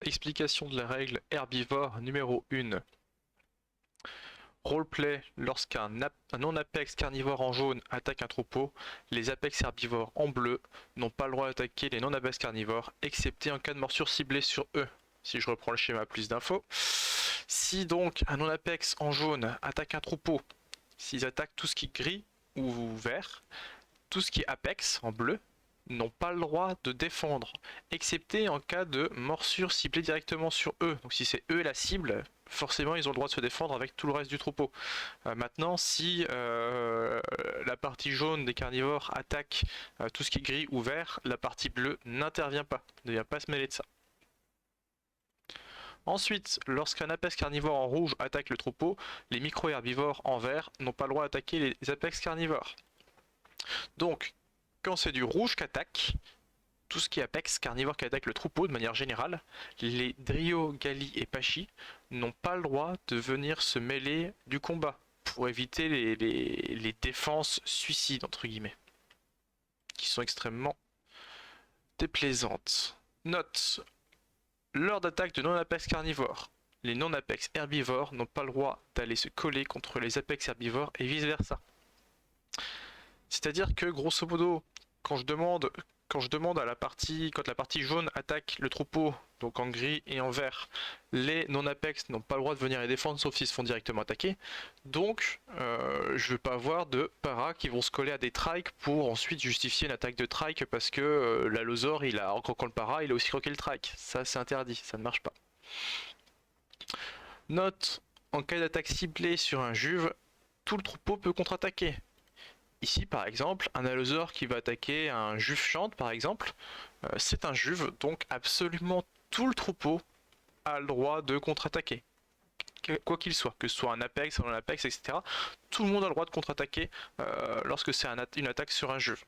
Explication de la règle herbivore numéro 1. Roleplay, lorsqu'un non-apex carnivore en jaune attaque un troupeau, les apex herbivores en bleu n'ont pas le droit d'attaquer les non-apex carnivores, excepté en cas de morsure ciblée sur eux. Si je reprends le schéma, plus d'infos. Si donc un non-apex en jaune attaque un troupeau, s'ils attaquent tout ce qui est gris ou vert, tout ce qui est apex en bleu n'ont pas le droit de défendre, excepté en cas de morsure ciblée directement sur eux. Donc si c'est eux la cible, forcément ils ont le droit de se défendre avec tout le reste du troupeau. Maintenant, si la partie jaune des carnivores attaque tout ce qui est gris ou vert, la partie bleue n'intervient pas, ne vient pas se mêler de ça. Ensuite, lorsqu'un apex carnivore en rouge attaque le troupeau, les micro-herbivores en vert n'ont pas le droit d'attaquer les apex carnivores. Donc, quand c'est du rouge qui attaque, tout ce qui est apex carnivore qui attaque le troupeau de manière générale, les Drio, Gali et Pachi n'ont pas le droit de venir se mêler du combat pour éviter les défenses suicides, entre guillemets, qui sont extrêmement déplaisantes. Note, lors d'attaque de non-apex carnivores, les non-apex herbivores n'ont pas le droit d'aller se coller contre les apex herbivores et vice versa. C'est-à-dire que grosso modo, quand je demande à la partie, quand la partie jaune attaque le troupeau, donc en gris et en vert, les non-apex n'ont pas le droit de venir les défendre sauf s'ils se font directement attaquer. Donc, je ne veux pas avoir de paras qui vont se coller à des trikes pour ensuite justifier une attaque de trike parce que l'allosaure, en croquant le para, il a aussi croqué le trike. Ça, c'est interdit, ça ne marche pas. Note, en cas d'attaque ciblée sur un juve, tout le troupeau peut contre-attaquer. Ici, par exemple, un allosaure qui va attaquer un juve chante, par exemple, c'est un juve, donc absolument tout le troupeau a le droit de contre-attaquer. Quoi qu'il soit, que ce soit un apex, un non-apex, etc. Tout le monde a le droit de contre-attaquer lorsque c'est une attaque sur un juve.